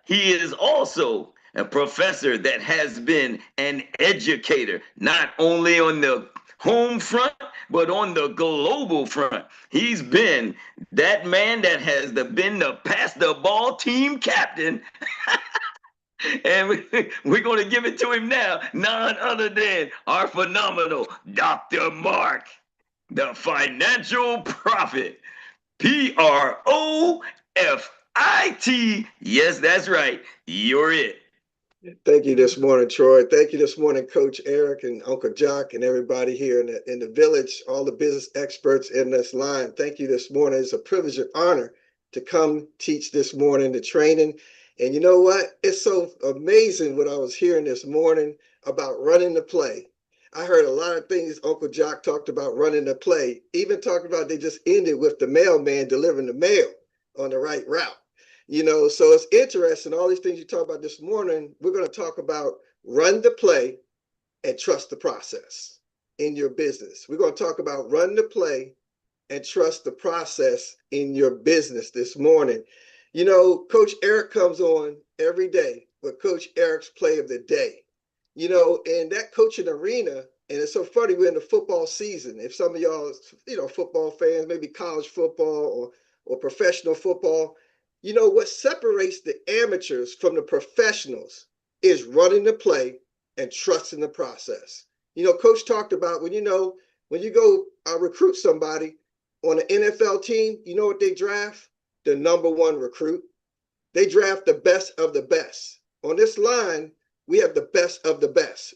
he is also a professor that has been an educator, not only on the home front, but on the global front. He's been that man that has been the pass the ball team captain. And we're going to give it to him now, none other than our phenomenal Dr. Mark, the financial prophet. PROFIT. Yes, that's right. You're it. Thank you this morning, Troy. Thank you this morning, Coach Erik and Uncle Jock and everybody here in the village, all the business experts in this line. Thank you this morning. It's a privilege and honor to come teach this morning, the training. And you know what? It's so amazing what I was hearing this morning about running the play. I heard a lot of things Uncle Jock talked about running the play, even talking about they just ended with the mailman delivering the mail on the right route. So it's interesting. All these things you talk about this morning, we're going to talk about run the play and trust the process in your business. We're going to talk about run the play and trust the process in your business this morning. Coach Erik comes on every day with Coach Erik's play of the day. In that coaching arena, and it's so funny, we're in the football season. If some of y'all, football fans, maybe college football or professional football, what separates the amateurs from the professionals is running the play and trusting the process. Coach talked about when you go recruit somebody on an NFL team, you know what they draft? The number one recruit. They draft the best of the best. On this line, we have the best of the best.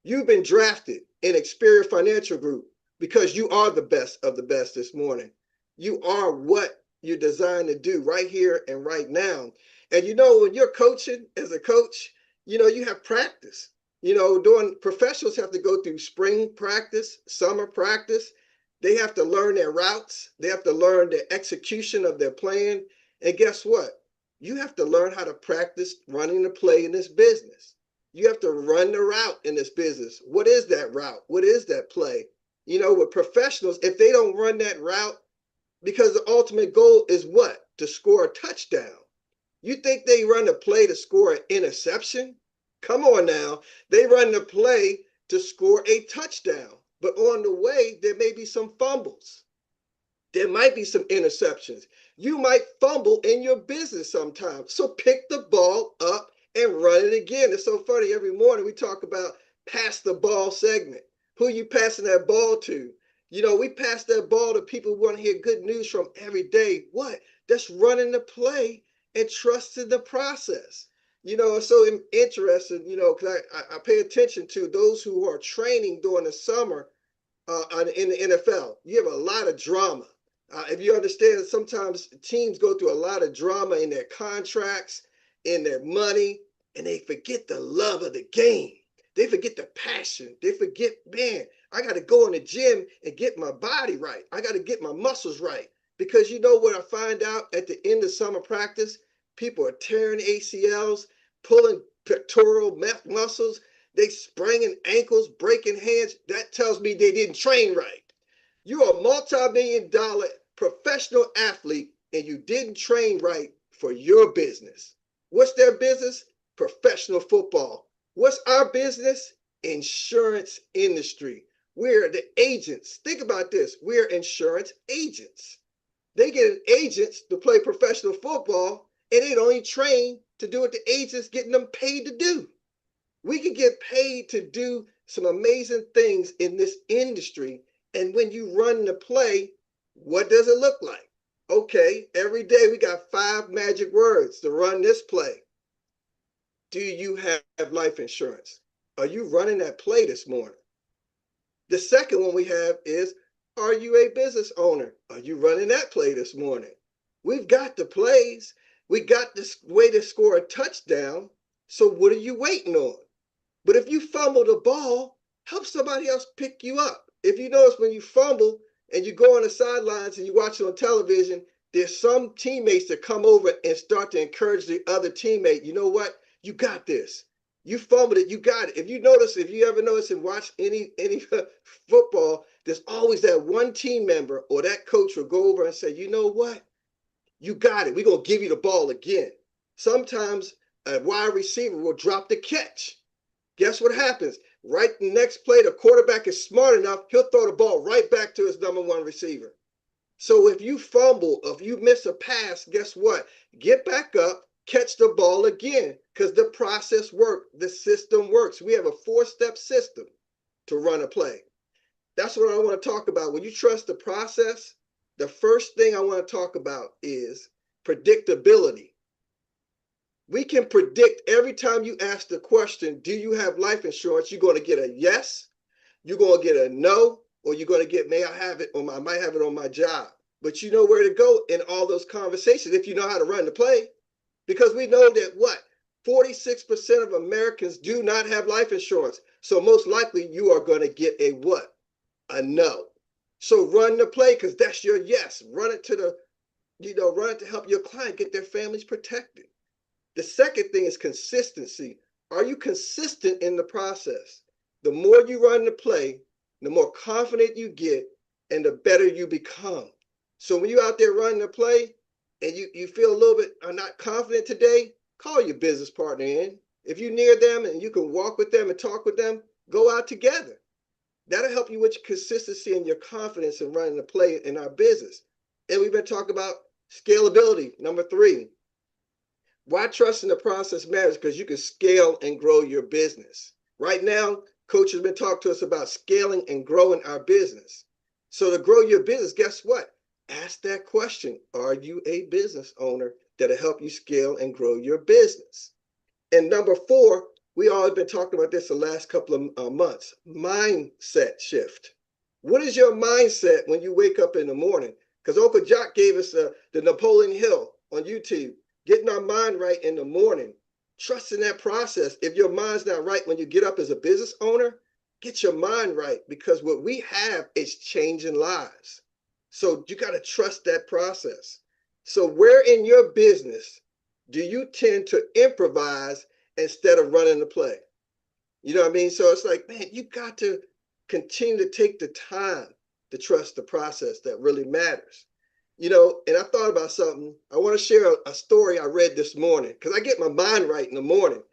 You've been drafted in Experian Financial Group because you are the best of the best this morning. You are what you're designed to do right here and right now. And when you're coaching as a coach, you have practice. Professionals have to go through spring practice, summer practice. They have to learn their routes. They have to learn the execution of their plan. And guess what? You have to learn how to practice running the play in this business. You have to run the route in this business. What is that route? What is that play? With professionals, if they don't run that route, because the ultimate goal is what? To score a touchdown. You think they run a play to score an interception? Come on now. They run the play to score a touchdown. But on the way, there may be some fumbles. There might be some interceptions. You might fumble in your business sometimes. So pick the ball up and run it again. It's so funny. Every morning we talk about pass the ball segment. Who you passing that ball to? We pass that ball to people who want to hear good news from every day. What? That's running the play and trusting the process. It's so interesting, because I pay attention to those who are training during the summer in the NFL. You have a lot of drama. If you understand that sometimes teams go through a lot of drama in their contracts, in their money, and they forget the love of the game. They forget the passion. They forget, man, I got to go in the gym and get my body right. I got to get my muscles right. Because you know what I find out at the end of summer practice? People are tearing ACLs, pulling pectoral muscles. They spraining ankles, breaking hands. That tells me they didn't train right. You're a multi-million-dollar professional athlete and you didn't train right for your business. What's their business? Professional football. What's our business? Insurance industry. We're the agents. Think about this. We're insurance agents. They get agents to play professional football and they don't even train to do what the agents getting them paid to do. We can get paid to do some amazing things in this industry. And when you run the play, what does it look like? Okay, every day we got 5 magic words to run this play. Do you have life insurance? Are you running that play this morning? The second one we have is, are you a business owner? Are you running that play this morning? We've got the plays. We got this way to score a touchdown. So what are you waiting on? But if you fumble the ball, help somebody else pick you up. If you notice when you fumble and you go on the sidelines and you watch it on television, there's some teammates that come over and start to encourage the other teammate. You know what? You got this. You fumbled it. You got it. If you ever notice and watch any football, there's always that one team member or that coach will go over and say, you know what? You got it. We're going to give you the ball again. Sometimes a wide receiver will drop the catch. Guess what happens? Right the next play, the quarterback is smart enough, he'll throw the ball right back to his number one receiver. So if you fumble, if you miss a pass, guess what? Get back up, catch the ball again, because the process works, the system works. We have a 4-step system to run a play. That's what I want to talk about. When you trust the process, the first thing I want to talk about is predictability. We can predict every time you ask the question, do you have life insurance? You're going to get a yes, you're going to get a no, or you're going to get, may I have it, or I might have it on my job. But you know where to go in all those conversations if you know how to run the play. Because we know that what? 46% of Americans do not have life insurance. So most likely you are going to get a what? A no. So run the play, because that's your yes. Run it to the, run it to help your client get their families protected. The second thing is consistency. Are you consistent in the process? The more you run the play, the more confident you get and the better you become. So when you're out there running the play and you feel a little bit not confident today, call your business partner in. If you're near them and you can walk with them and talk with them, go out together. That'll help you with your consistency and your confidence in running the play in our business. And we've been talking about scalability, number 3. Why trust in the process matters? Because you can scale and grow your business. Right now, Coach has been talking to us about scaling and growing our business. So to grow your business, guess what? Ask that question. Are you a business owner that'll help you scale and grow your business? And number 4, we all have been talking about this the last couple of months, mindset shift. What is your mindset when you wake up in the morning? Because Uncle Jock gave us the Napoleon Hill on YouTube, getting our mind right in the morning, trusting that process. If your mind's not right when you get up as a business owner, get your mind right, because what we have is changing lives. So you got to trust that process. So where in your business do you tend to improvise instead of running the play? You know what I mean? So it's like, man, you got to continue to take the time to trust the process that really matters. And I thought about something. I want to share a story I read this morning, because I get my mind right in the morning.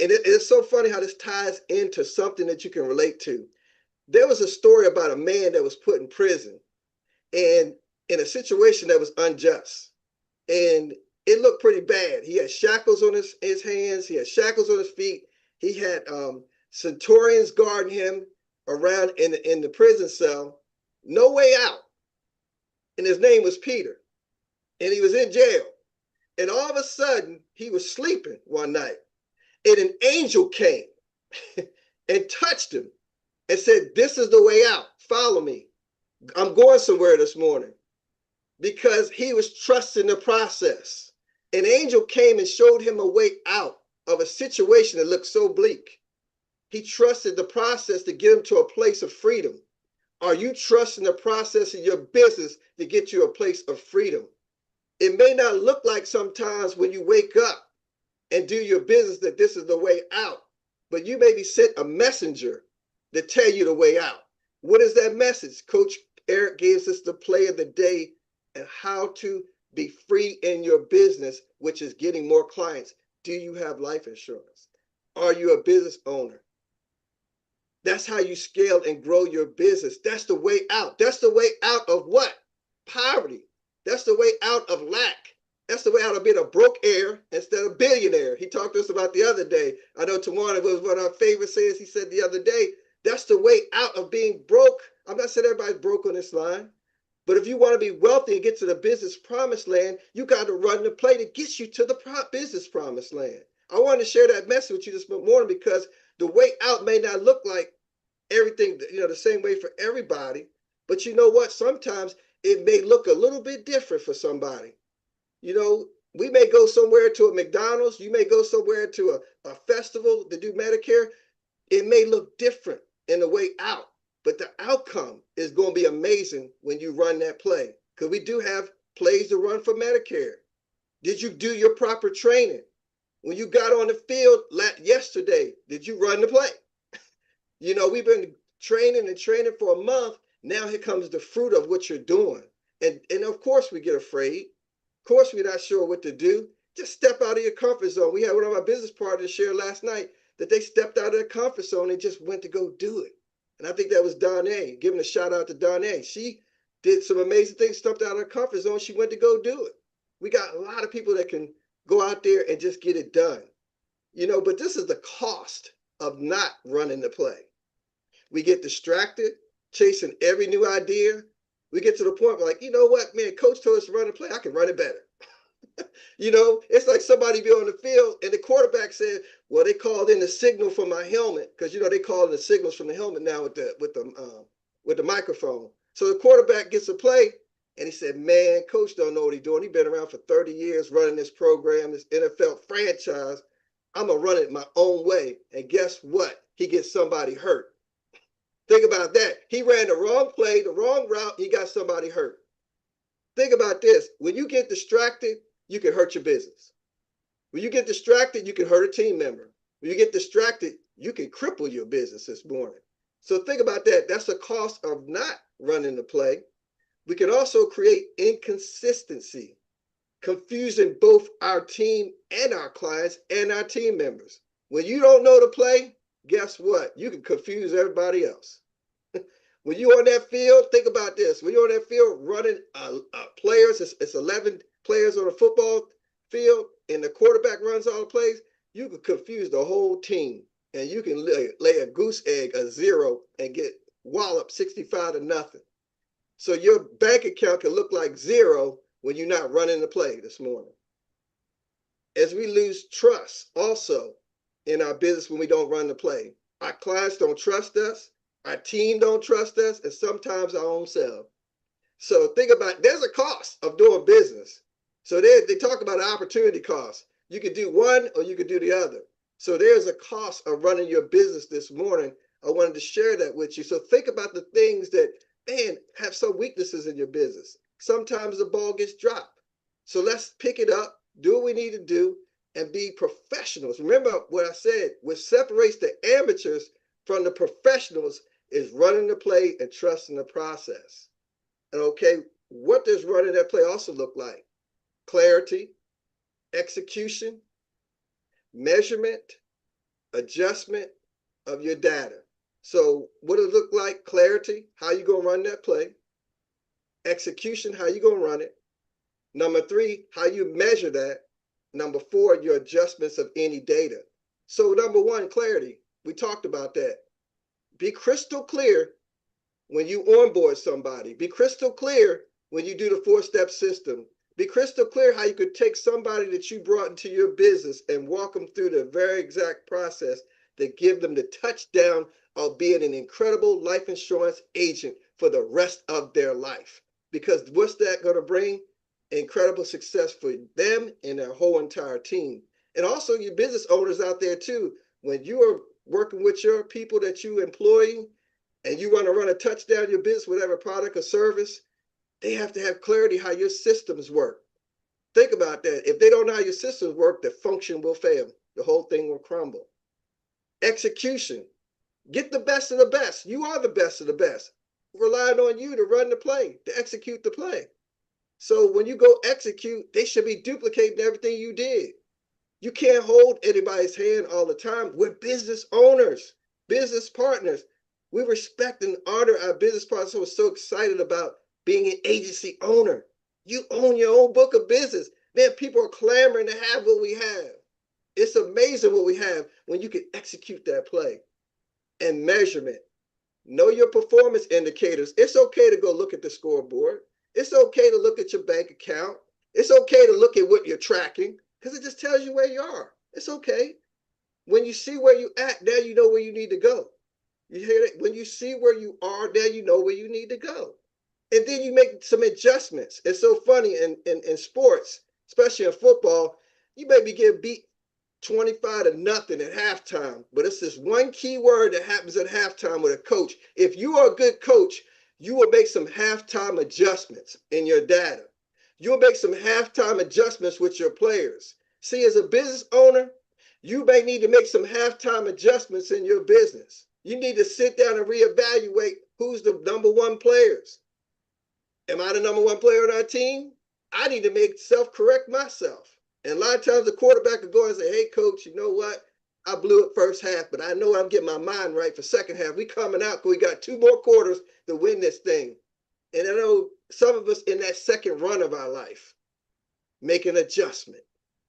And it's so funny how this ties into something that you can relate to. There was a story about a man that was put in prison and in a situation that was unjust. And it looked pretty bad. He had shackles on his hands. He had shackles on his feet. He had centurions guarding him around in the prison cell. No way out. And his name was Peter. And he was in jail. And all of a sudden, he was sleeping one night. And an angel came and touched him and said, this is the way out. Follow me. I'm going somewhere this morning. Because he was trusting the process. An angel came and showed him a way out of a situation that looked so bleak. He trusted the process to get him to a place of freedom. Are you trusting the process in your business to get you a place of freedom? It may not look like sometimes when you wake up and do your business that this is the way out, but you may be sent a messenger to tell you the way out. What is that message? Coach Erik gives us the play of the day and how to be free in your business, which is getting more clients. Do you have life insurance? Are you a business owner? That's how you scale and grow your business. That's the way out. That's the way out of what? Poverty. That's the way out of lack. That's the way out of being a broke heir instead of billionaire. He talked to us about the other day. I know Tawana was one of our favorite sayings. He said the other day, that's the way out of being broke. I'm not saying everybody's broke on this line, but if you want to be wealthy and get to the business promised land, you got to run the play that gets you to the business promised land. I wanted to share that message with you this morning because the way out may not look like everything, the same way for everybody, but you know what? Sometimes it may look a little bit different for somebody. We may go somewhere to a McDonald's. You may go somewhere to a festival to do Medicare. It may look different in the way out, but the outcome is going to be amazing when you run that play, because we do have plays to run for Medicare. Did you do your proper training? When you got on the field yesterday, did you run the play? We've been training for a month. Now here comes the fruit of what you're doing. And of course we get afraid. Of course we're not sure what to do. Just step out of your comfort zone. We had one of our business partners share last night that they stepped out of their comfort zone and just went to go do it. And I think that was Donnay. Giving a shout out to Donnay. She did some amazing things, stepped out of her comfort zone. She went to go do it. We got a lot of people that can go out there and just get it done. You know, but this is the cost of not running the play. We get distracted, chasing every new idea. We get to the point where, like, you know what, man, coach told us to run the play. I can run it better. You know, it's like somebody be on the field and the quarterback said, well, they called in the signal from my helmet, because, you know, they call in the signals from the helmet now with the microphone. So the quarterback gets a play and he said, man, coach don't know what he's doing. He's been around for 30 years running this program, this NFL franchise. I'm going to run it my own way. And guess what? He gets somebody hurt. Think about that. He ran the wrong play, the wrong route. He got somebody hurt. Think about this. When you get distracted, you can hurt your business. When you get distracted, you can hurt a team member. When you get distracted, you can cripple your business this morning. So think about that. That's the cost of not running the play. We can also create inconsistency, confusing both our team and our clients and our team members. When you don't know the play, guess what? You can confuse everybody else. When you're on that field, think about this. When you're on that field running players, it's 11 players on a football field, and the quarterback runs all the plays, you can confuse the whole team, and you can lay a goose egg, a 0, and get walloped 65-0. So your bank account can look like 0 when you're not running the play this morning. As we lose trust also in our business when we don't run the play, our clients don't trust us, our team don't trust us, and sometimes our own self. So think about, there's a cost of doing business. So they talk about opportunity cost. You could do one or you could do the other. So there's a cost of running your business this morning. I wanted to share that with you. So think about the things that, man, have some weaknesses in your business. Sometimes the ball gets dropped. So let's pick it up, do what we need to do, and be professionals. Remember what I said, what separates the amateurs from the professionals is running the play and trusting the process. And okay, what does running that play also look like? Clarity, execution, measurement, adjustment of your data. So what does it look like? Clarity, how you gonna run that play. Execution, how you gonna run it. Number 3, how you measure that. Number 4, your adjustments of any data. So number 1, clarity. We talked about that. Be crystal clear when you onboard somebody. Be crystal clear when you do the 4-step system. Be crystal clear how you could take somebody that you brought into your business and walk them through the very exact process that give them the touchdown of being an incredible life insurance agent for the rest of their life. Because what's that going to bring? Incredible success for them and their whole entire team. And also your business owners out there too. When you are working with your people that you employ and you want to run a touchdown your business, whatever product or service, they have to have clarity how your systems work. Think about that. If they don't know how your systems work, the function will fail. The whole thing will crumble. Execution. Get the best of the best. You are the best of the best. Relying on you to run the play, to execute the play. So when you go execute, they should be duplicating everything you did. You can't hold anybody's hand all the time. We're business owners, business partners. We respect and honor our business partners. So we're so excited about being an agency owner. You own your own book of business. Man, people are clamoring to have what we have. It's amazing what we have when you can execute that play. And measurement. Know your performance indicators. It's okay to go look at the scoreboard. It's okay to look at your bank account. It's okay to look at what you're tracking because it just tells you where you are. It's okay. When you see where you at, now you know where you need to go. You hear it? When you see where you are, now you know where you need to go. And then you make some adjustments. It's so funny in sports, especially in football, you may be getting beat 25-0 at halftime, but it's this one key word that happens at halftime with a coach. If you are a good coach, you will make some halftime adjustments in your data. You'll make some halftime adjustments with your players. See, as a business owner, you may need to make some halftime adjustments in your business. You need to sit down and reevaluate who's the number 1 players. Am I the number 1 player on our team? I need to self-correct myself. And a lot of times the quarterback will go and say, hey, coach, you know what? I blew it first half, but I know I'm getting my mind right for second half. We coming out because we got 2 more quarters to win this thing. And I know some of us in that second run of our life make an adjustment.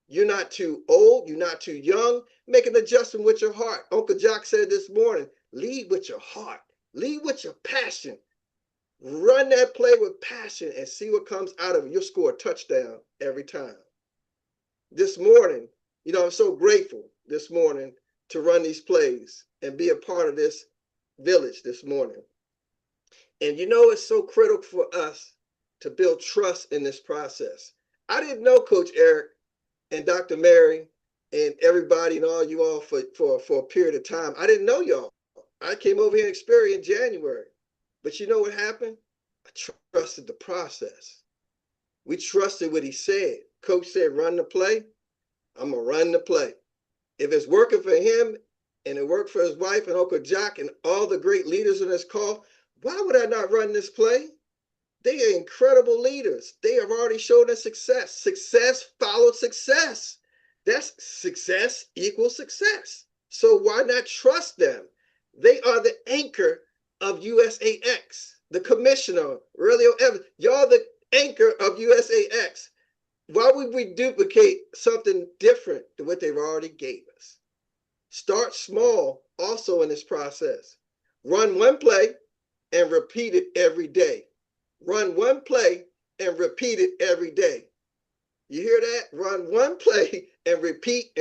You're not too old. You're not too young. Make an adjustment with your heart. Uncle Jock said this morning, lead with your heart. Lead with your passion. Run that play with passion and see what comes out of it. You'll score a touchdown every time. This morning, you know, I'm so grateful this morning to run these plays and be a part of this village this morning. And you know, it's so critical for us to build trust in this process. I didn't know Coach Erik and Dr. Mary and everybody and all you all for a period of time. I didn't know y'all. I came over here and experienced in January. But you know what happened? I trusted the process. We trusted what he said. Coach said, run the play. I'm going to run the play. If it's working for him and it worked for his wife and Uncle Jock and all the great leaders in this call, why would I not run this play? They are incredible leaders. They have already shown us success. Success follows success. That's success equals success. So why not trust them? They are the anchor of USAX. The commissioner, Aurelio Evans, y'all the anchor of USAX. Why would we duplicate something different than what they've already gave us? Start small also in this process. Run one play and repeat it every day. Run one play and repeat it every day. You hear that? Run one play and repeat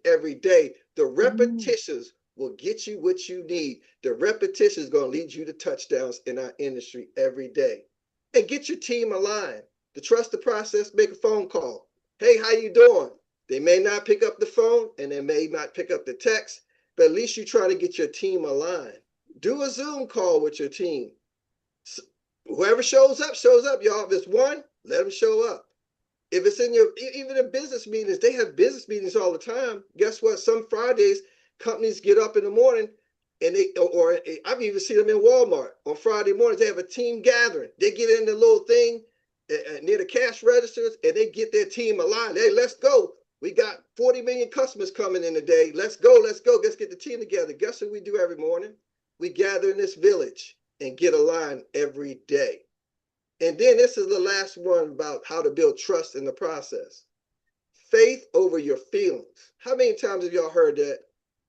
every day. The repetitions will get you what you need. The repetition is going to lead you to touchdowns in our industry every day. And get your team aligned. To trust the process, make a phone call. Hey, how you doing? They may not pick up the phone and they may not pick up the text, but at least you're trying to get your team aligned. Do a Zoom call with your team. Whoever shows up, y'all. If it's one, let them show up. If it's in your, even in business meetings, they have business meetings all the time. Guess what? Some Fridays, companies get up in the morning and I've even seen them in Walmart on Friday mornings. They have a team gathering. They get in the little thing near the cash registers and they get their team aligned. Hey, let's go. We got 40 million customers coming in today. Let's go. Let's get the team together. Guess what we do every morning? We gather in this village and get aligned every day. And then this is the last one about how to build trust in the process. Faith over your feelings. How many times have y'all heard that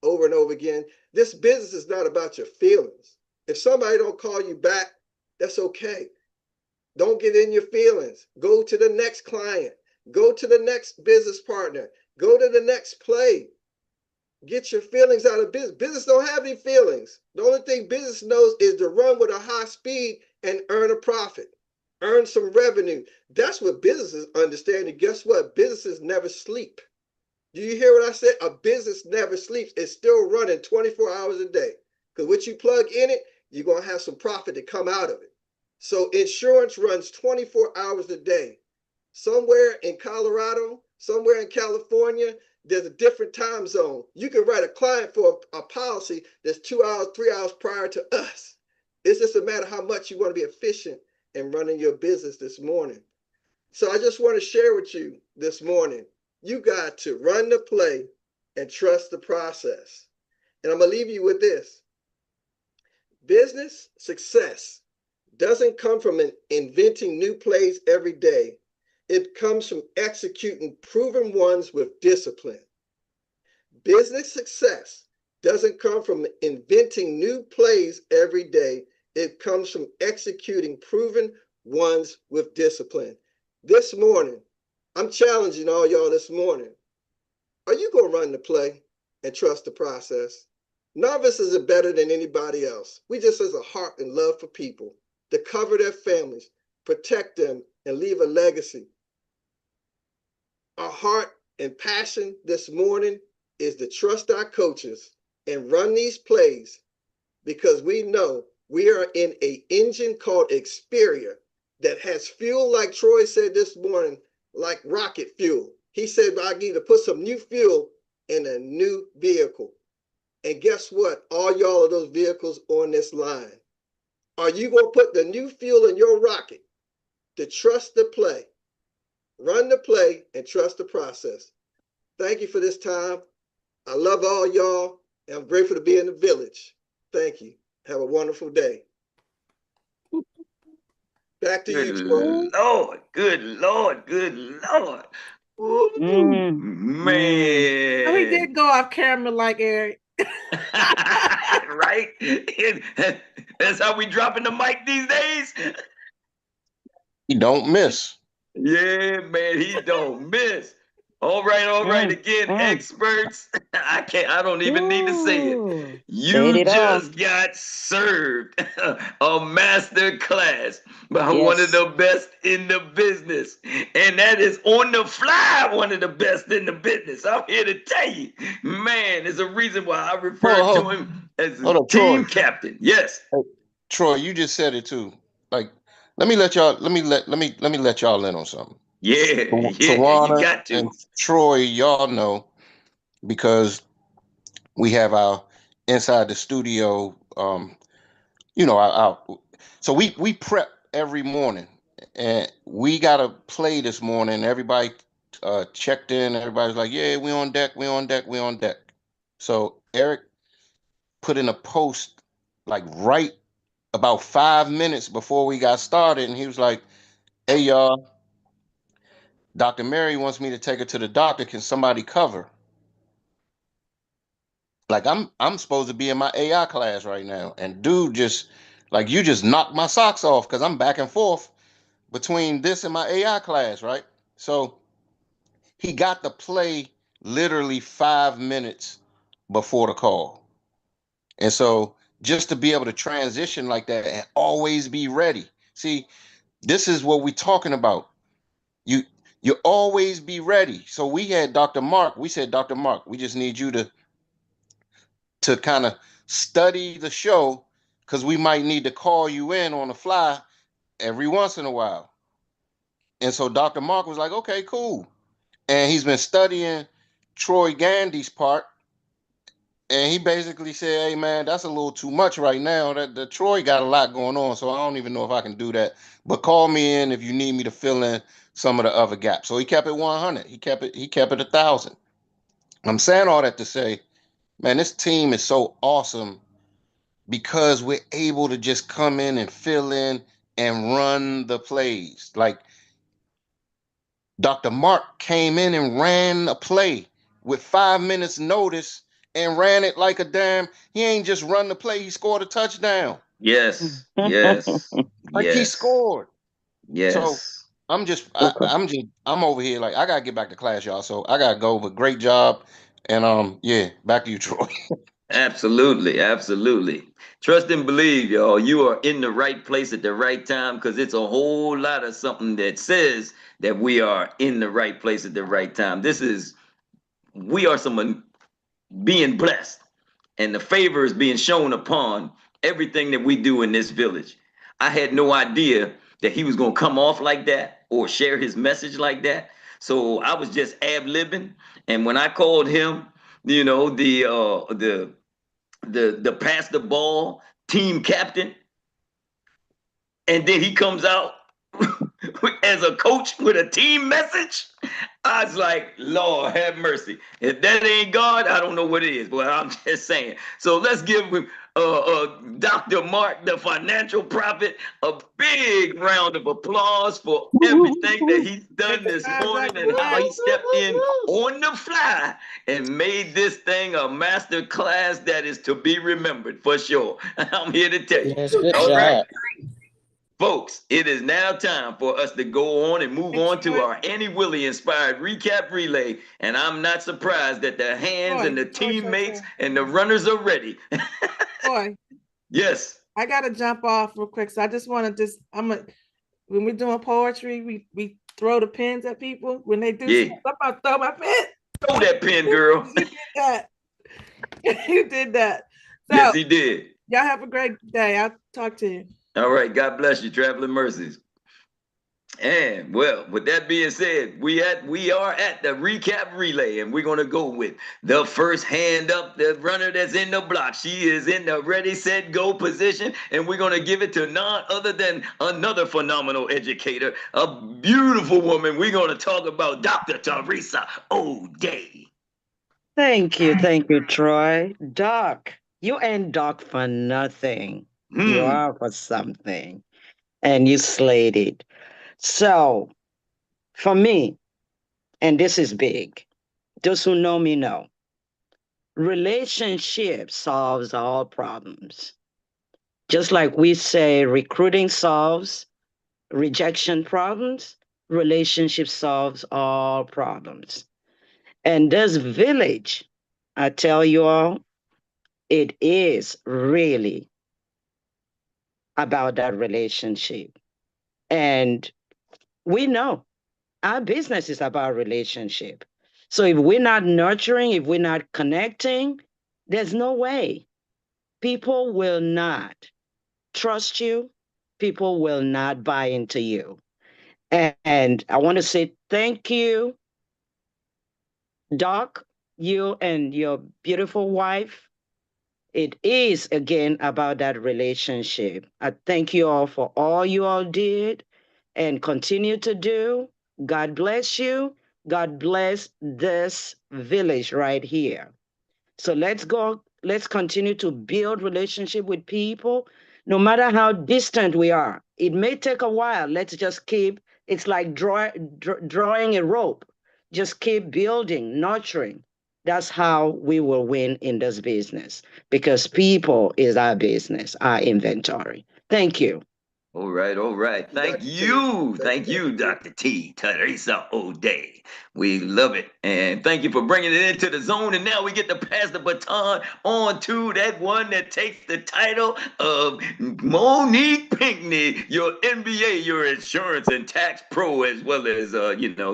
over and over again? This business is not about your feelings. If somebody don't call you back, that's okay. Don't get in your feelings. Go to the next client. Go to the next business partner. Go to the next play. Get your feelings out of business. Business don't have any feelings. The only thing business knows is to run with a high speed and earn a profit. Earn some revenue. That's what businesses understand. And guess what? Businesses never sleep. Do you hear what I said? A business never sleeps. It's still running 24 hours a day. Because what you plug in it, you're going to have some profit to come out of it. So insurance runs 24 hours a day. Somewhere in Colorado, somewhere in California, there's a different time zone. You can write a client for a policy that's 2 hours, 3 hours prior to us. It's just a matter of how much you want to be efficient in running your business this morning. So I just want to share with you this morning, you got to run the play and trust the process. And I'm going to leave you with this. Business success doesn't come from inventing new plays every day. It comes from executing proven ones with discipline. Business success doesn't come from inventing new plays every day. It comes from executing proven ones with discipline. This morning, I'm challenging all y'all this morning. Are you going to run the play and trust the process? None of us is better than anybody else. We just has a heart and love for people to cover their families, protect them, and leave a legacy. Our heart and passion this morning is to trust our coaches and run these plays because we know we are in an engine called 𝗱cie that has fuel, like Troy said this morning, like rocket fuel. He said, I need to put some new fuel in a new vehicle. And guess what? All y'all of those vehicles on this line. Are you going to put the new fuel in your rocket to trust the play, run the play, and trust the process. Thank you for this time. I love all y'all, and I'm grateful to be in the village. Thank you. Have a wonderful day. Back to you, Troy. Lord, good Lord, good Lord. Ooh, man. Oh, he did go off camera like Eric. Right? That's how we dropping the mic these days. He don't miss. Yeah, man, he don't miss. All right. Again, experts. I don't even need to say it. You just got served a master class by one of the best in the business. And that is on the fly, one of the best in the business. I'm here to tell you, man, there's a reason why I refer to him as a team captain. Yes. Hey, Troy, you just said it too. Like, let me let y'all in on something. Yeah, Tawana you got to. And Troy, y'all know, because we have our inside the studio, so we prep every morning, and we got a play this morning. Everybody checked in. Everybody's like, yeah, we on deck. So Eric put in a post like right about 5 minutes before we got started, and he was like, hey, y'all, Dr. Mary wants me to take her to the doctor. Can somebody cover? Like, I'm supposed to be in my AI class right now, and dude just like, you just knocked my socks off, because I'm back and forth between this and my AI class, right? So he got the play literally 5 minutes before the call. And so just to be able to transition like that and always be ready. See, this is what we're talking about. You always be ready. So we had Dr. Mark. We said, Dr. Mark, we just need you to kind of study the show, because we might need to call you in on the fly every once in a while. And so Dr. Mark was like, okay, cool. And he's been studying Troy Gandy's part. And he basically said, hey, man, that's a little too much right now. The Troy got a lot going on, so I don't even know if I can do that. But call me in if you need me to fill in some of the other gaps. So he kept it 100. He kept it 1,000. I'm saying all that to say, man, this team is so awesome because we're able to just come in and fill in and run the plays. Like, Dr. Mark came in and ran a play with 5 minutes notice and ran it like a damn. He ain't just run the play, he scored a touchdown. Yes. Like, he scored. Yes. So I'm over here like, I gotta get back to class, y'all. So I gotta go, but great job. And yeah, back to you, Troy. Absolutely. Trust and believe, y'all. You are in the right place at the right time, because it's a whole lot of something that says that we are in the right place at the right time. We are someone being blessed, and the favor is being shown upon everything that we do in this village. I had no idea that he was going to come off like that or share his message like that. So I was just ad-libbing. And when I called him, the pass the ball team captain, and then he comes out as a coach with a team message, I was like, Lord have mercy. If that ain't God, I don't know what it is, but I'm just saying. So let's give him Dr. Mark, the financial prophet, a big round of applause for everything that he's done this morning and how he stepped in on the fly and made this thing a master class that is to be remembered for sure. I'm here to tell you. Yes, good All job. right. Folks, it is now time for us to go on and move on to our Annie Willie inspired recap relay. And I'm not surprised that the hands and the teammates and the runners are ready. Boy. Yes. I got to jump off real quick. So I just want to when we're doing poetry, we throw the pens at people. When they do stuff, I'm going to throw my pen. Throw that pen, girl. You did that. You did that. So, yes, he did. Y'all have a great day. I'll talk to you. All right. God bless you. Traveling mercies. And well, with that being said, we are at the recap relay, and we're gonna go with the first hand up, the runner that's in the block. She is in the ready, set, go position, and we're gonna give it to none other than another phenomenal educator, a beautiful woman. We're gonna talk about Dr. Teresa O'Day. Thank you, Troy. Doc, you ain't Doc for nothing. You are for something, and you slayed it. So, for me, and this is big, those who know me know, relationship solves all problems. Just like we say recruiting solves rejection problems, relationship solves all problems. And this village, I tell you all, it is really about that relationship. And we know our business is about relationship. So if we're not nurturing, if we're not connecting, there's no way. People will not trust you. People will not buy into you. And I want to say thank you, Doc, you and your beautiful wife. It is again about that relationship. I thank you all for all you all did and continue to do. God bless you. God bless this village right here. So let's go, let's continue to build relationship with people, no matter how distant we are. It may take a while. Let's just keep, it's like drawing a rope. Just keep building, nurturing. That's how we will win in this business, because people is our business, our inventory. Thank you. All right, all right. Thank you, Dr. T. Teresa O'Day. We love it. And thank you for bringing it into the zone. And now we get to pass the baton on to that one that takes the title of Monique Pinkney, your MBA, your insurance and tax pro, as well as,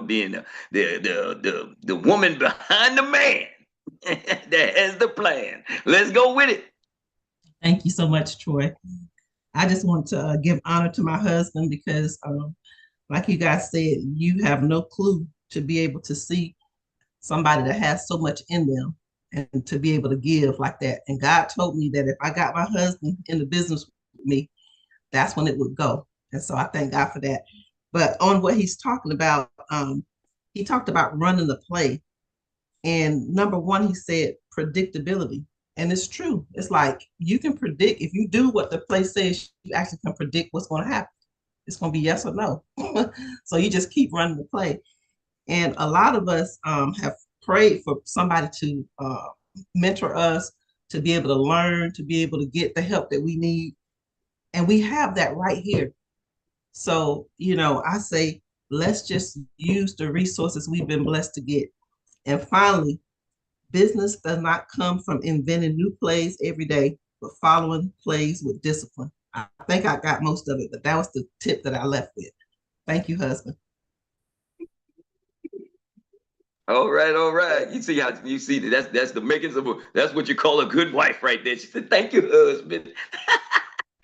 being the woman behind the man that has the plan. Let's go with it. Thank you so much, Troy. I just want to give honor to my husband because, like you guys said, you have no clue to be able to see somebody that has so much in them and to be able to give like that. And God told me that if I got my husband in the business with me, that's when it would go. And so I thank God for that. But on what he's talking about, he talked about running the play. And number one, he said predictability. And it's true. It's like you can predict, if you do what the play says, you actually can predict what's going to happen. It's going to be yes or no. So you just keep running the play. And a lot of us have prayed for somebody to mentor us, to be able to learn, to be able to get the help that we need. And we have that right here. So, I say, let's just use the resources we've been blessed to get. And finally, business does not come from inventing new plays every day, but following plays with discipline. I think I got most of it, but that was the tip that I left with. Thank you, husband. All right. You see that's the makings of that's what you call a good wife right there. She said, "Thank you, husband."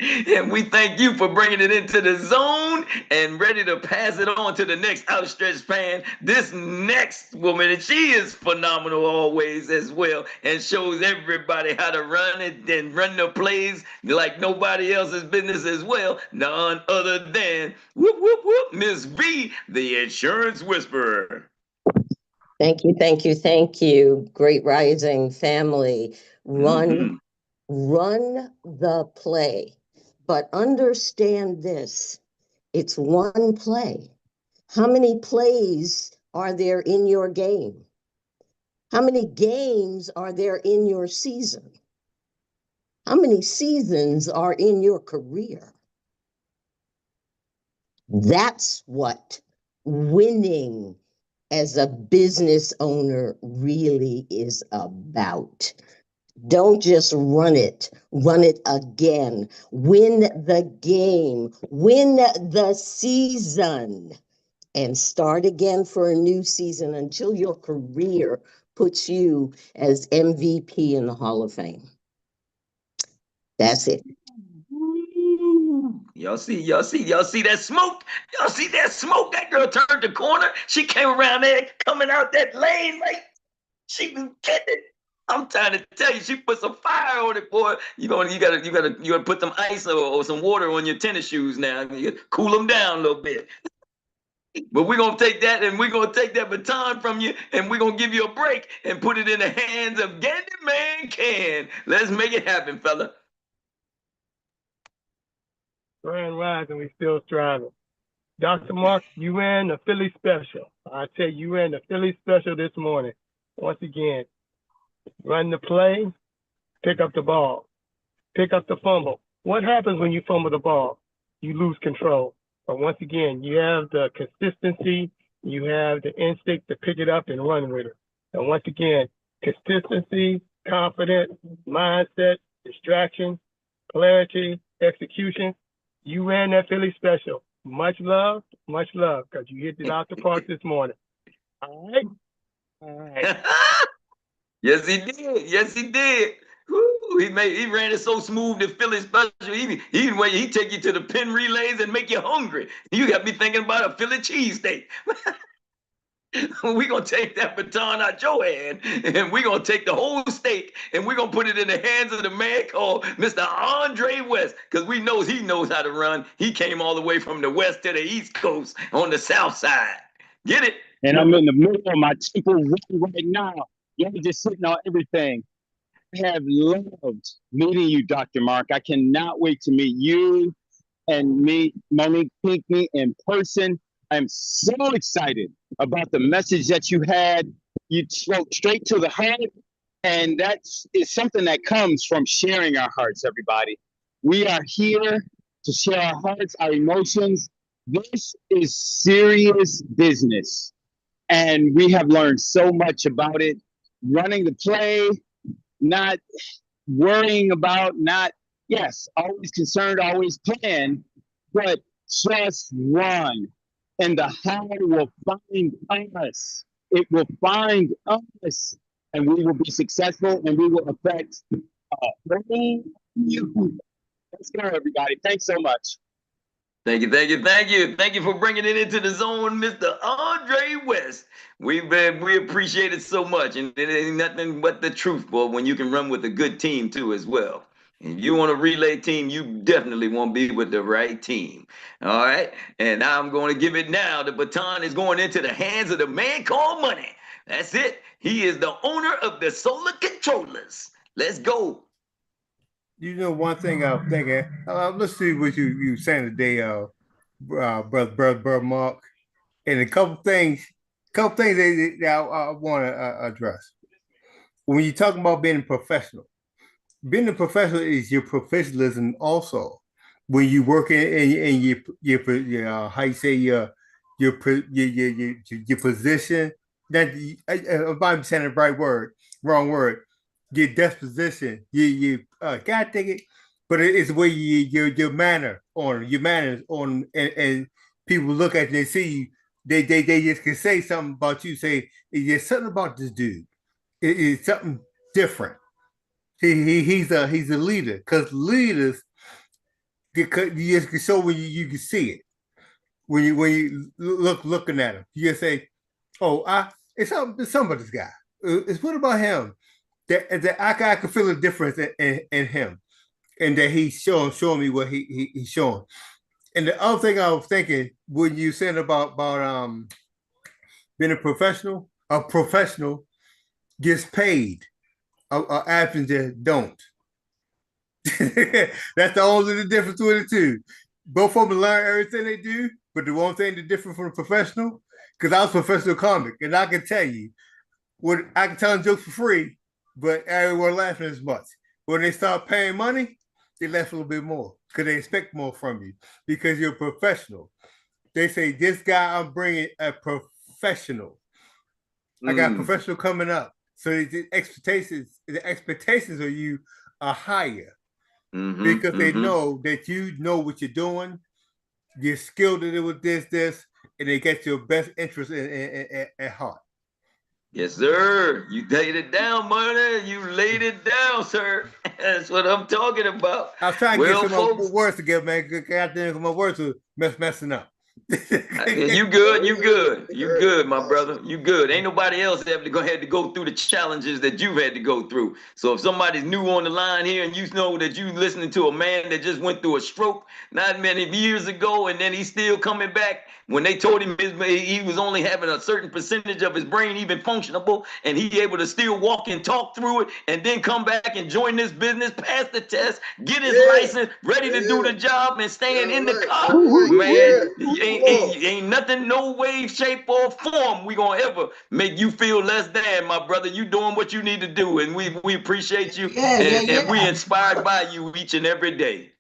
And we thank you for bringing it into the zone and ready to pass it on to the next outstretched fan. This next woman, and she is phenomenal always as well, and shows everybody how to run it and run the plays like nobody else's business as well. None other than Miss V, the insurance whisperer. Thank you. Great rising family. Run the play. But understand this, it's one play. How many plays are there in your game? How many games are there in your season? How many seasons are in your career? That's what winning as a business owner really is about. Don't just run it again. Win the game, win the season, and start again for a new season until your career puts you as MVP in the Hall of Fame. That's it. Y'all see that smoke? Y'all see that smoke? That girl turned the corner. She came around there, coming out that lane, like she was getting it. I'm trying to tell you, she put some fire on it, boy. You gotta put some ice or some water on your tennis shoes now. You gotta cool them down a little bit. But we're gonna take that and we're gonna take that baton from you and we're gonna give you a break and put it in the hands of Candyman Can. Let's make it happen, fella. Grand Rising, we still striving. Dr. Mark, you ran the Philly special. I tell you, you ran the Philly special this morning. Once again, run the play, pick up the ball, pick up the fumble. What happens when you fumble the ball? You lose control. But once again, you have the consistency, you have the instinct to pick it up and run with it. And once again, consistency, confidence, mindset, distraction, clarity, execution. You ran that Philly special. Much love, because you hit it out the park this morning. All right? All right. Yes, he did. Yes, he did. Woo, he ran it so smooth the Philly special. He take you to the pin relays and make you hungry. You got me thinking about a Philly cheesesteak. We're going to take that baton out your hand and we're going to take the whole steak and we're going to put it in the hands of the man called Mr. Andre West, because we know he knows how to run. He came all the way from the West to the East Coast on the South side. Get it? And I'm in the middle of my temple run right now. Y'all just sitting on everything. I have loved meeting you, Dr. Mark. I cannot wait to meet you and meet Monique Pinkney in person. I'm so excited about the message that you had. You spoke straight to the heart, and that is something that comes from sharing our hearts, everybody. We are here to share our hearts, our emotions. This is serious business, and we have learned so much about it. Running the play, not worrying about, always concerned, always plan, but just run. And the how will find us. It will find us, and we will be successful, and we will affect you. Let's go, everybody. Thanks so much. Thank you. Thank you for bringing it into the zone, Mr. Andre West. We appreciate it so much, and it ain't nothing but the truth, boy, when you can run with a good team, too, as well. If you want a relay team, you definitely want to be with the right team. All right? And I'm going to give it now. The baton is going into the hands of the man called Money. That's it. He is the owner of the solar controllers. Let's go. You know, one thing I'm thinking, let's see what you were saying today, brother Mark, and a couple things that I want to address. When you're talking about being a professional is your professionalism also. When you work in your how you say your position, that if I'm saying the wrong word. Your disposition, God take it, but it's where your manners on, and people look at you, they see you, they just can say something about you. Say there's something about this dude. It's something different. He's a leader, because leaders, because you just can show when you can see it when you looking at him. You just say, "Oh, it's something about this guy. It's what about him?" That I can feel a difference in him, and that he's showing me what he's showing. And the other thing I was thinking when you said about being a professional gets paid. Athletes that don't. That's the only difference between the two. Both of them learn everything they do, but the one thing that's different from a professional, because I was a professional comic, and I can tell you, I can tell them jokes for free, but everyone laughing as much. When they start paying money, they laugh a little bit more because they expect more from you because you're a professional. They say, this guy, I'm bringing a professional. I got a professional coming up. So the expectations of you are higher because they know that you know what you're doing. You're skilled at it with this, and they get your best interest at heart. Yes, sir. You laid it down, Money. You laid it down, sir. That's what I'm talking about. I was trying to Well, get some folks, more words together, man. Goddamn, my words are messing up. you good, you good, you good, my Awesome. brother. You good. Ain't nobody else had to go through the challenges that you've had to go through. So if somebody's new on the line here and you know that you listening to a man that just went through a stroke not many years ago, and then he's still coming back. When they told him he was only having a certain percentage of his brain even functionable, and he able to still walk and talk through it, and then come back and join this business, pass the test, get his license, ready to do the job, and staying in the car, man. Ain't nothing, no way, shape, or form we gonna ever make you feel less than, my brother. You doing what you need to do, and we appreciate you, and we inspired by you each and every day.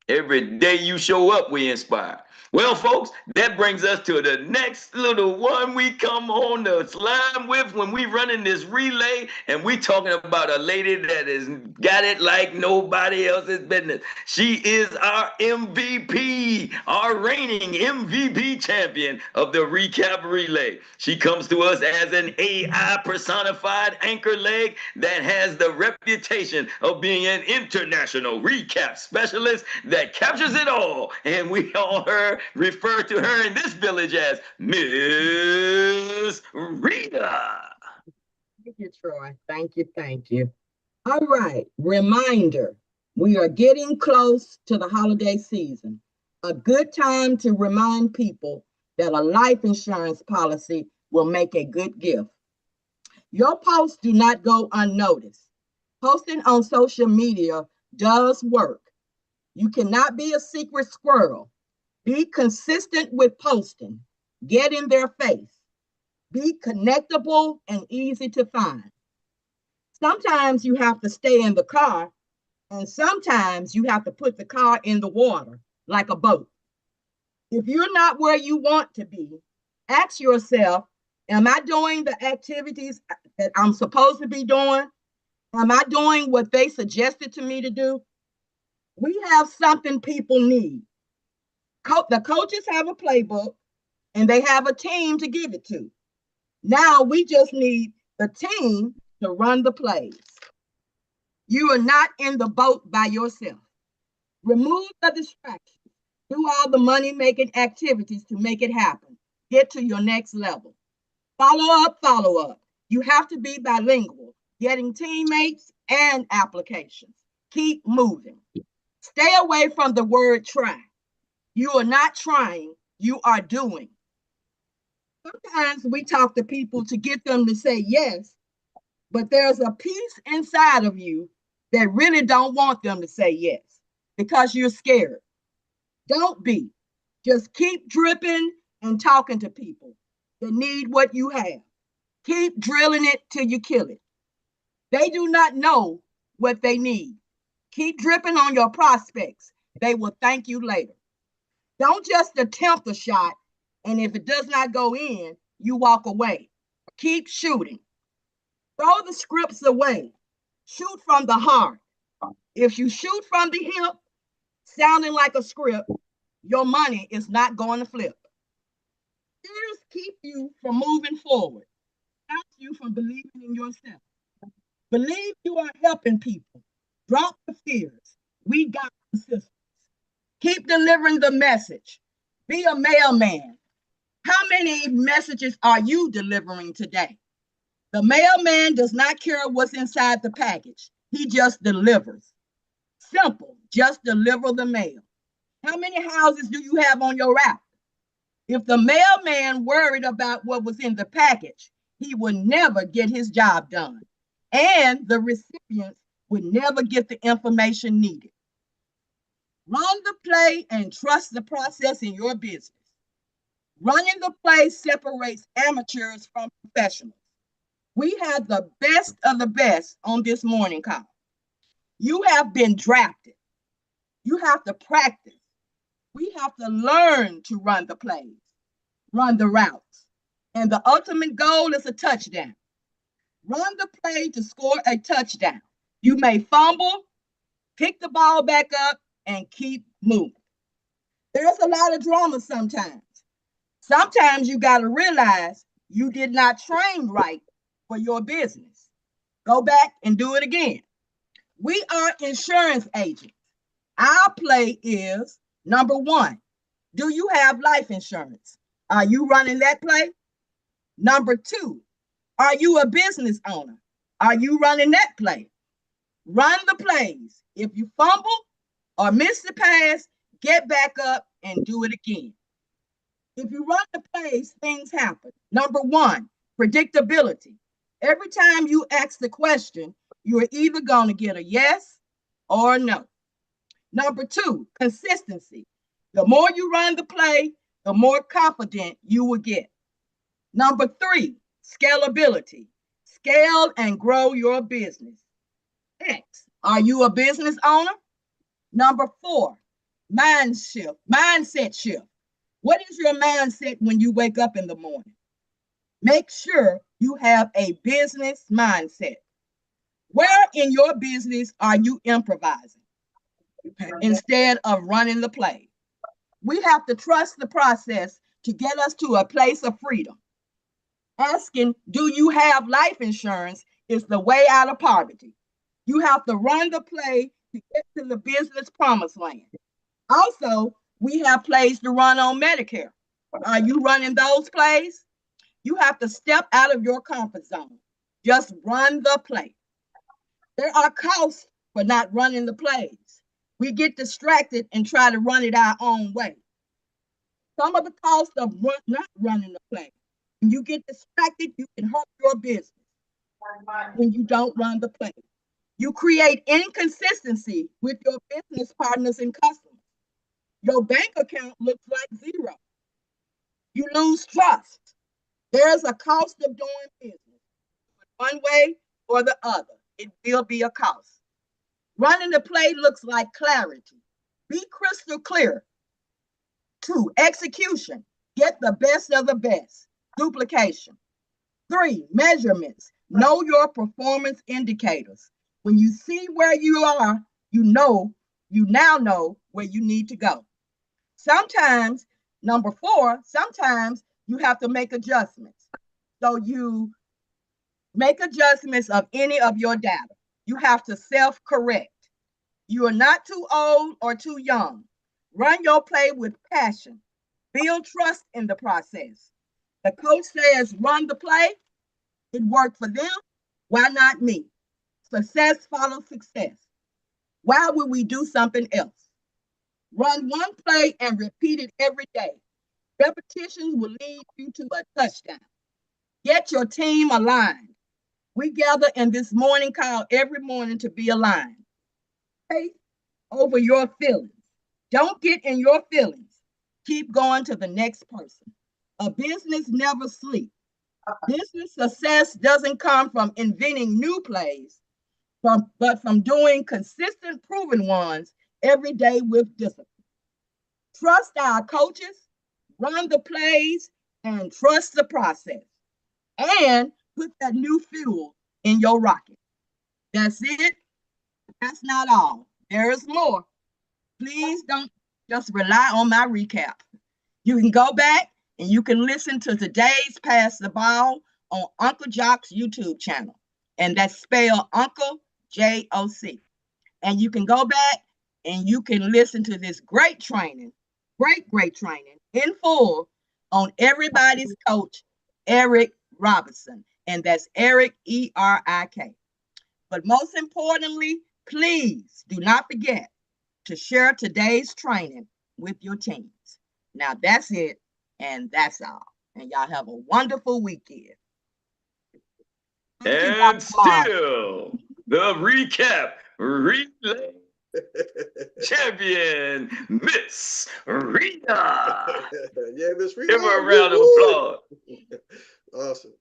Every day you show up, we inspire. Well, folks, that brings us to the next little one we come on the slime with when we running this relay, and we talking about a lady that has got it like nobody else's business. She is our MVP, our reigning MVP champion of the recap relay. She comes to us as an AI personified anchor leg that has the reputation of being an international recap specialist that captures it all, and we all refer to her in this village as Miss Rita. Thank you, Troy. Thank you. Thank you. All right. Reminder, we are getting close to the holiday season. A good time to remind people that a life insurance policy will make a good gift. Your posts do not go unnoticed. Posting on social media does work. You cannot be a secret squirrel. Be consistent with posting. Get in their face. Be connectable and easy to find. Sometimes you have to stay in the car, and sometimes you have to put the car in the water like a boat. If you're not where you want to be, ask yourself, am I doing the activities that I'm supposed to be doing? Am I doing what they suggested to me to do? We have something people need. The coaches have a playbook, and they have a team to give it to. Now we just need the team to run the plays. You are not in the boat by yourself. Remove the distractions. Do all the money-making activities to make it happen. Get to your next level. Follow up. You have to be bilingual, getting teammates and applications. Keep moving. Stay away from the word try. You are not trying, you are doing. Sometimes we talk to people to get them to say yes, but there's a piece inside of you that really don't want them to say yes because you're scared. Don't be. Just keep dripping and talking to people that need what you have. Keep drilling it till you kill it. They do not know what they need. Keep dripping on your prospects. They will thank you later. Don't just attempt a shot, and if it does not go in, you walk away. Keep shooting. Throw the scripts away. Shoot from the heart. If you shoot from the hip, sounding like a script, your money is not going to flip. Fears keep you from moving forward. Stop you from believing in yourself. Believe you are helping people. Drop the fears. We got consistency. Keep delivering the message. Be a mailman. How many messages are you delivering today? The mailman does not care what's inside the package. He just delivers. Simple, just deliver the mail. How many houses do you have on your route? If the mailman worried about what was in the package, he would never get his job done. And the recipients would never get the information needed. Run the play and trust the process in your business. Running the play separates amateurs from professionals. We have the best of the best on this morning call. You have been drafted. You have to practice. We have to learn to run the plays, run the routes. And the ultimate goal is a touchdown. Run the play to score a touchdown. You may fumble, pick the ball back up, and keep moving. There's a lot of drama sometimes. Sometimes you got to realize you did not train right for your business. Go back and do it again. We are insurance agents. Our play is, number one, do you have life insurance? Are you running that play? Number two, are you a business owner? Are you running that play? Run the plays. If you fumble or miss the pass, get back up and do it again. If you run the plays, things happen. Number one, predictability. Every time you ask the question, you're either going to get a yes or a no. Number two, consistency. The more you run the play, the more confident you will get. Number three, scalability. Scale and grow your business. X, are you a business owner? Number four, mindset shift. What is your mindset when you wake up in the morning? Make sure you have a business mindset. Where in your business are you improvising instead of running the play? We have to trust the process to get us to a place of freedom. Asking, do you have life insurance, is the way out of poverty. You have to run the play to get to the business promised land. Also, we have plays to run on Medicare. Are you running those plays? You have to step out of your comfort zone. Just run the play. There are costs for not running the plays. We get distracted and try to run it our own way. Some of the costs of not running the play. When you get distracted, you can hurt your business when you don't run the play. You create inconsistency with your business partners and customers. Your bank account looks like zero. You lose trust. There's a cost of doing business. One way or the other, it will be a cost. Running the play looks like clarity. Be crystal clear. 2, execution. Get the best of the best. Duplication. 3, measurements. Know your performance indicators. When you see where you are, you now know where you need to go. Sometimes, number 4, sometimes you have to make adjustments. So you make adjustments of any of your data. You have to self-correct. You are not too old or too young. Run your play with passion. Build trust in the process. The coach says, run the play. It worked for them. Why not me? Success follows success. Why would we do something else? Run one play and repeat it every day. Repetitions will lead you to a touchdown. Get your team aligned. We gather in this morning call every morning to be aligned. Faith over your feelings. Don't get in your feelings. Keep going to the next person. A business never sleeps. Business success doesn't come from inventing new plays, but from doing consistent, proven ones every day with discipline. Trust our coaches, run the plays, and trust the process. And put that new fuel in your rocket. That's it. That's not all. There is more. Please don't just rely on my recap. You can go back and you can listen to today's Pass the Ball on Uncle Jock's YouTube channel. And that's spelled Uncle J-O-C. And you can go back and you can listen to this great training, great training in full on everybody's coach, Erik Robinson. And that's Erik, E-R-I-K. But most importantly, please do not forget to share today's training with your teams. Now that's it, and that's all. And y'all have a wonderful weekend. And still, the recap relay champion, Miss Rita. Yeah, Miss Rita. Give her a round of applause. Awesome.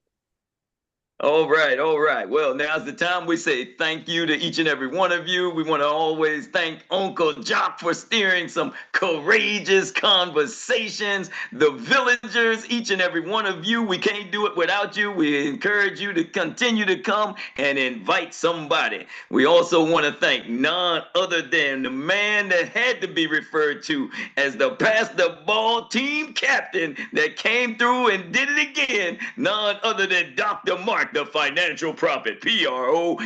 All right, all right. Well, now's the time we say thank you to each and every one of you. We want to always thank Uncle Jock for steering some courageous conversations. The villagers, each and every one of you, we can't do it without you. We encourage you to continue to come and invite somebody. We also want to thank none other than the man that had to be referred to as the Pass the Ball team captain that came through and did it again. None other than Dr. Mark Mark the financial prophet, P-R-O-F-I-T.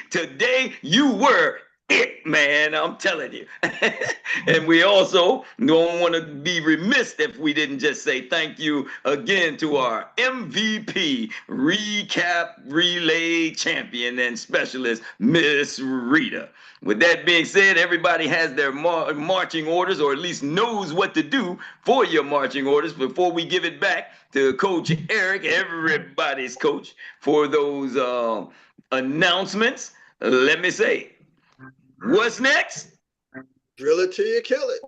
Today you were it, man, I'm telling you. And we also don't want to be remiss if we didn't just say thank you again to our MVP recap relay champion and specialist, Miss Rita. With that being said, everybody has their marching orders, or at least knows what to do for your marching orders. Before we give it back to Coach Erik, everybody's coach, for those announcements, let me say, what's next? Drill it till you kill it.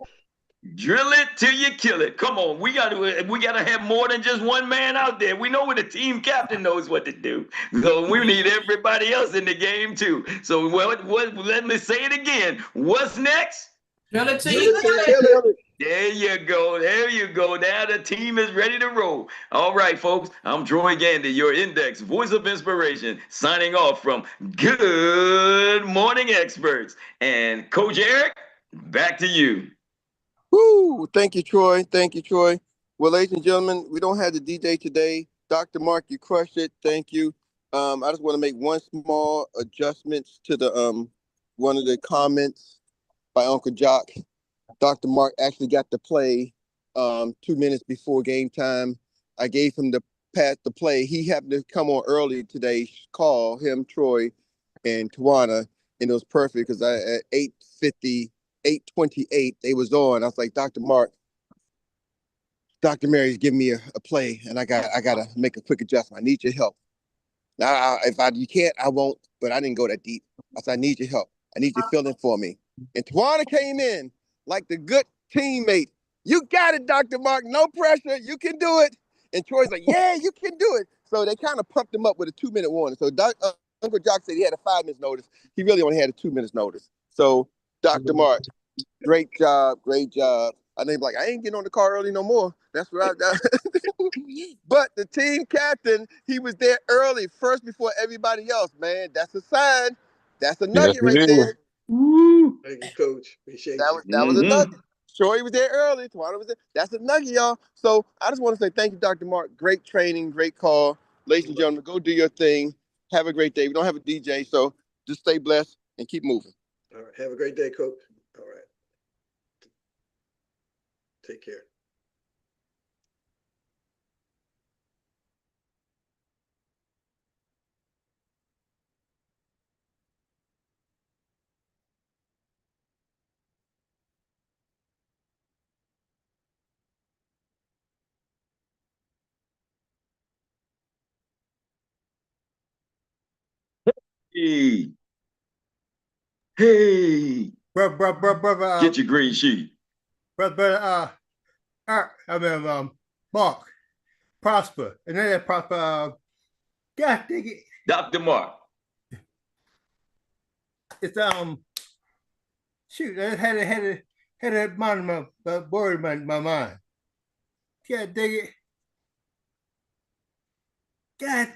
Drill it till you kill it. Come on, we gotta have more than just one man out there. We know the team captain knows what to do, so we need everybody else in the game too. So what? Let me say it again. What's next? Drill it till you kill it. There you go. There you go. Now the team is ready to roll. All right, folks. I'm Troy Gandy, your index voice of inspiration, signing off from Good Morning Experts. And Coach Erik, back to you. Woo! Thank you, Troy. Thank you, Troy. Well, ladies and gentlemen, we don't have the DJ today. Dr. Mark, you crushed it. Thank you. I just want to make one small adjustments to the one of the comments by Uncle Jock. Dr. Mark actually got to play 2 minutes before game time. I gave him the pass to play. He happened to come on early today. Call him, Troy, and Tawana, and it was perfect because at 8:28, they was on. I was like, Dr. Mark, Dr. Mary's giving me a play, and I gotta make a quick adjustment. I need your help. Now, if you can't, I won't. But I didn't go that deep. I said, I need your help. I need you filling for me. And Tawana came in like the good teammate. You got it, Dr. Mark. No pressure. You can do it. And Troy's like, yeah, you can do it. So they kind of pumped him up with a 2-minute warning. So Uncle Jock said he had a 5 minutes notice. He really only had a 2 minutes notice. So Dr. Mark, great job. Great job. I think like, I ain't getting on the car early no more. That's what I got. But the team captain, he was there early, first before everybody else, man. That's a sign. That's a nugget right there. Woo. Thank you, Coach. Appreciate that was a nugget. Troy was there early. Tawana was there. That's a nugget, y'all. So I just want to say thank you, Dr. Mark. Great training, great call. Ladies and gentlemen, go do your thing. Have a great day. We don't have a DJ, so just stay blessed and keep moving. All right. Have a great day, Coach. All right. Take care. Hey. Brother, get your green sheet. Brother, Mark, Prosper, and then Prosper, God dang it. Dr. Mark. It's, shoot, I had it mind word in my mind. God dang it. God